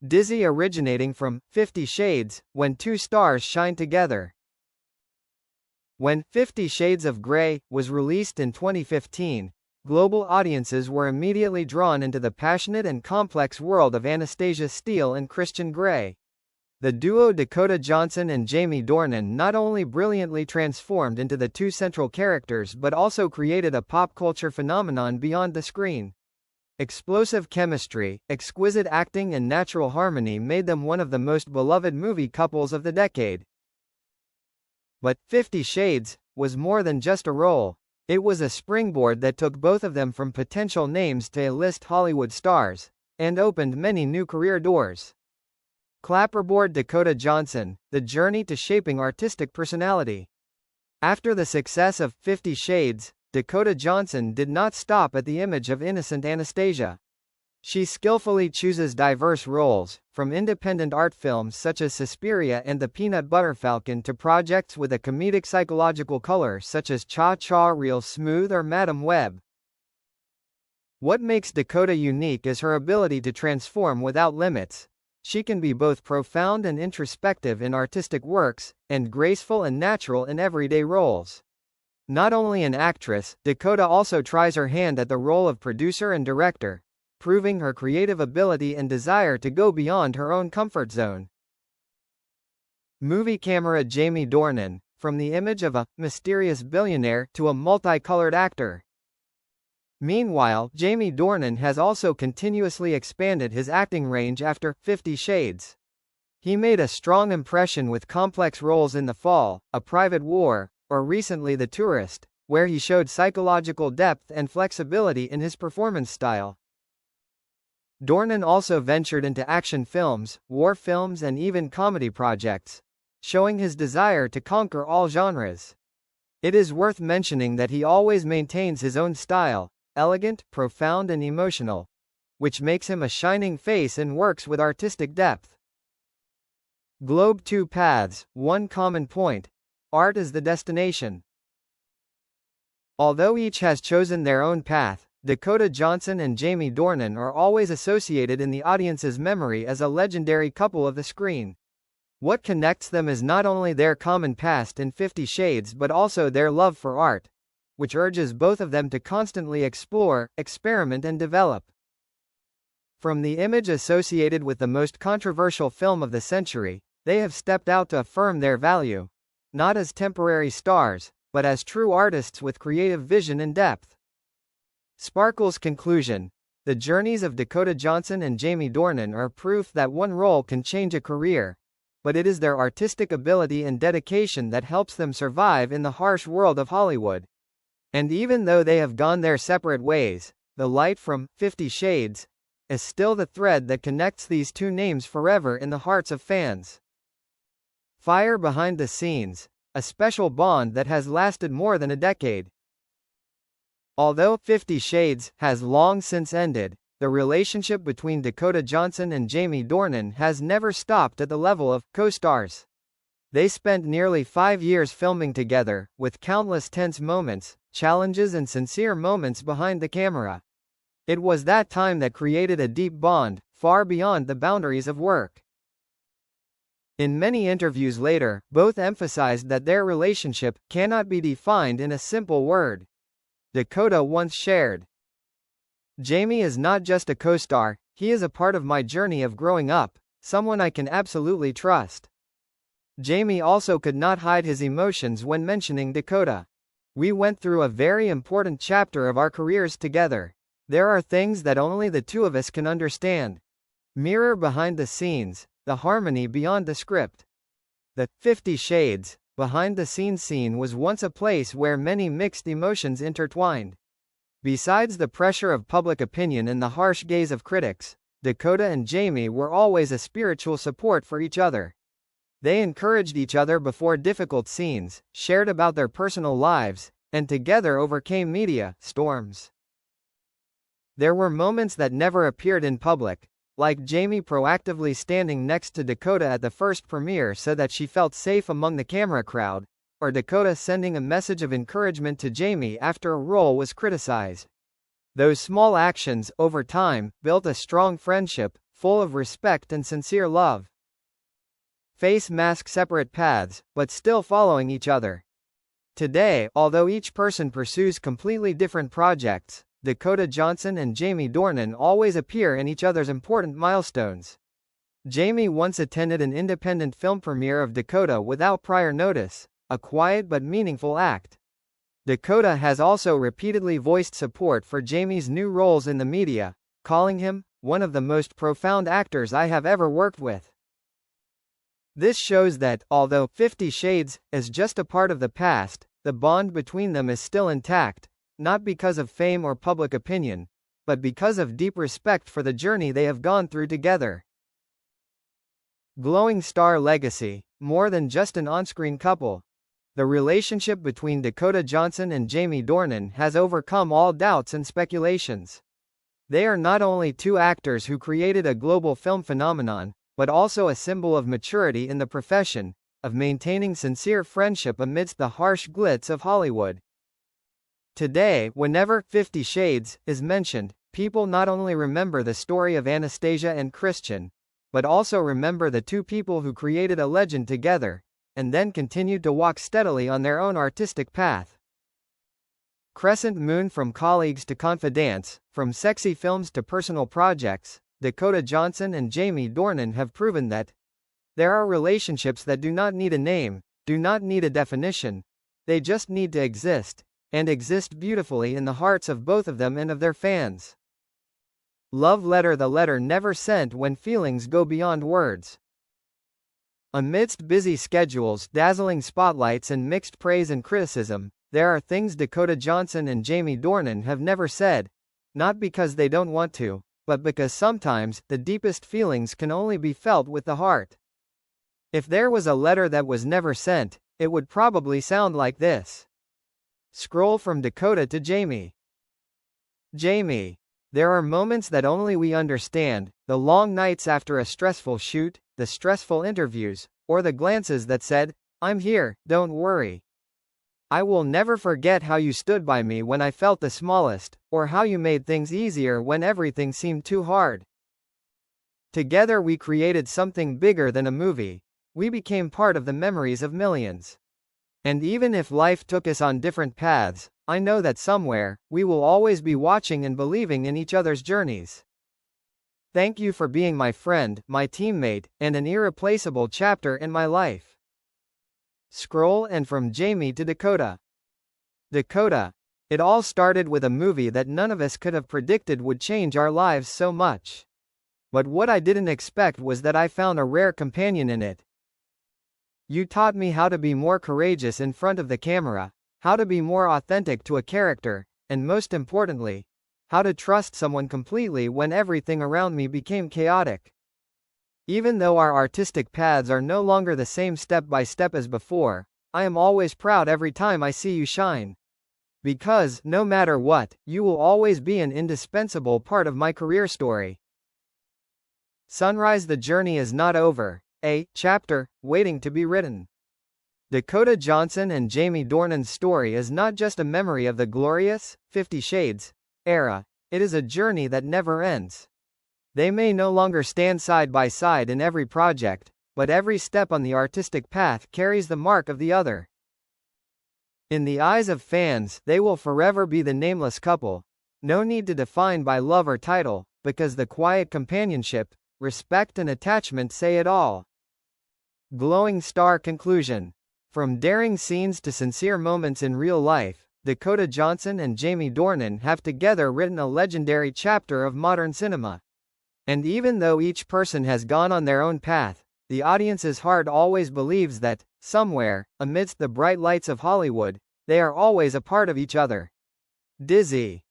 dizzy originating from 50 Shades, When Two Stars Shine Together. When 50 Shades of Grey was released in 2015, global audiences were immediately drawn into the passionate and complex world of Anastasia Steele and Christian Grey. The duo Dakota Johnson and Jaime Dornan not only brilliantly transformed into the two central characters but also created a pop culture phenomenon beyond the screen. Explosive chemistry, exquisite acting and natural harmony made them one of the most beloved movie couples of the decade. But 50 Shades was more than just a role. It was a springboard that took both of them from potential names to A-list Hollywood stars, and opened many new career doors. Clapperboard Dakota Johnson, the journey to shaping artistic personality. After the success of 50 Shades, Dakota Johnson did not stop at the image of innocent Anastasia. She skillfully chooses diverse roles, from independent art films such as Suspiria and The Peanut Butter Falcon to projects with a comedic psychological color such as Cha Cha Real Smooth or Madam Web. What makes Dakota unique is her ability to transform without limits. She can be both profound and introspective in artistic works, and graceful and natural in everyday roles. Not only an actress, Dakota also tries her hand at the role of producer and director, proving her creative ability and desire to go beyond her own comfort zone. Movie camera Jaime Dornan, from the image of a mysterious billionaire to a multicolored actor. Meanwhile, Jaime Dornan has also continuously expanded his acting range after 50 Shades. He made a strong impression with complex roles in The Fall, A Private War, or recently The Tourist, where he showed psychological depth and flexibility in his performance style. Dornan also ventured into action films, war films and even comedy projects, showing his desire to conquer all genres. It is worth mentioning that he always maintains his own style, elegant, profound and emotional, which makes him a shining face and works with artistic depth. Globe Two Paths, One Common Point. Art is the destination. Although each has chosen their own path, Dakota Johnson and Jaime Dornan are always associated in the audience's memory as a legendary couple of the screen. What connects them is not only their common past in 50 Shades but also their love for art, which urges both of them to constantly explore, experiment and develop. From the image associated with the most controversial film of the century, they have stepped out to affirm their value, not as temporary stars, but as true artists with creative vision and depth. Sparkle's conclusion: the journeys of Dakota Johnson and Jaime Dornan are proof that one role can change a career, but it is their artistic ability and dedication that helps them survive in the harsh world of Hollywood. And even though they have gone their separate ways, the light from 50 Shades is still the thread that connects these two names forever in the hearts of fans. Fire behind the scenes, a special bond that has lasted more than a decade. Although 50 Shades has long since ended, the relationship between Dakota Johnson and Jaime Dornan has never stopped at the level of co-stars. They spent nearly 5 years filming together, with countless tense moments, challenges and sincere moments behind the camera. It was that time that created a deep bond, far beyond the boundaries of work. In many interviews later, both emphasized that their relationship cannot be defined in a simple word. Dakota once shared, "Jaime is not just a co-star, he is a part of my journey of growing up, someone I can absolutely trust." Jaime also could not hide his emotions when mentioning Dakota. "We went through a very important chapter of our careers together. There are things that only the two of us can understand. Mirror behind the scenes, the harmony beyond the script." The 50 Shades behind the scenes scene was once a place where many mixed emotions intertwined. Besides the pressure of public opinion and the harsh gaze of critics, Dakota and Jaime were always a spiritual support for each other. They encouraged each other before difficult scenes, shared about their personal lives, and together overcame media storms. There were moments that never appeared in public, like Jaime proactively standing next to Dakota at the first premiere so that she felt safe among the camera crowd, or Dakota sending a message of encouragement to Jaime after a role was criticized. Those small actions, over time, built a strong friendship, full of respect and sincere love. Face mask separate paths, but still following each other. Today, although each person pursues completely different projects, Dakota Johnson and Jaime Dornan always appear in each other's important milestones. Jaime once attended an independent film premiere of Dakota without prior notice, a quiet but meaningful act. Dakota has also repeatedly voiced support for Jaime's new roles in the media, calling him one of the most profound actors I have ever worked with. This shows that, although 50 Shades is just a part of the past, the bond between them is still intact, not because of fame or public opinion, but because of deep respect for the journey they have gone through together. Glowing star legacy, more than just an on-screen couple. The relationship between Dakota Johnson and Jaime Dornan has overcome all doubts and speculations. They are not only two actors who created a global film phenomenon, but also a symbol of maturity in the profession, of maintaining sincere friendship amidst the harsh glitz of Hollywood. Today, whenever 50 Shades is mentioned, people not only remember the story of Anastasia and Christian, but also remember the two people who created a legend together, and then continued to walk steadily on their own artistic path. Crescent Moon. From colleagues to confidants, from sexy films to personal projects, Dakota Johnson and Jaime Dornan have proven that there are relationships that do not need a name, do not need a definition, they just need to exist, and exist beautifully in the hearts of both of them and of their fans. Love letter. The letter never sent when feelings go beyond words. Amidst busy schedules, dazzling spotlights and mixed praise and criticism, there are things Dakota Johnson and Jaime Dornan have never said, not because they don't want to, but because sometimes, the deepest feelings can only be felt with the heart. If there was a letter that was never sent, it would probably sound like this. Scroll from Dakota to Jaime. Jaime. There are moments that only we understand, the long nights after a stressful shoot, the stressful interviews, or the glances that said, "I'm here, don't worry." I will never forget how you stood by me when I felt the smallest, or how you made things easier when everything seemed too hard. Together we created something bigger than a movie. We became part of the memories of millions. And even if life took us on different paths, I know that somewhere, we will always be watching and believing in each other's journeys. Thank you for being my friend, my teammate, and an irreplaceable chapter in my life. Scroll. And from Jaime to Dakota. Dakota. It all started with a movie that none of us could have predicted would change our lives so much. But what I didn't expect was that I found a rare companion in it. You taught me how to be more courageous in front of the camera, how to be more authentic to a character, and most importantly, how to trust someone completely when everything around me became chaotic. Even though our artistic paths are no longer the same step by step as before, I am always proud every time I see you shine. Because, no matter what, you will always be an indispensable part of my career story. Sunrise. The journey is not over, a chapter waiting to be written. Dakota Johnson and Jaime Dornan's story is not just a memory of the glorious 50 Shades era, it is a journey that never ends. They may no longer stand side by side in every project, but every step on the artistic path carries the mark of the other. In the eyes of fans, they will forever be the nameless couple, no need to define by love or title, because the quiet companionship, respect and attachment say it all. Glowing star. Conclusion. From daring scenes to sincere moments in real life, Dakota Johnson and Jaime Dornan have together written a legendary chapter of modern cinema. And even though each person has gone on their own path, the audience's heart always believes that, somewhere, amidst the bright lights of Hollywood, they are always a part of each other. Dizzy.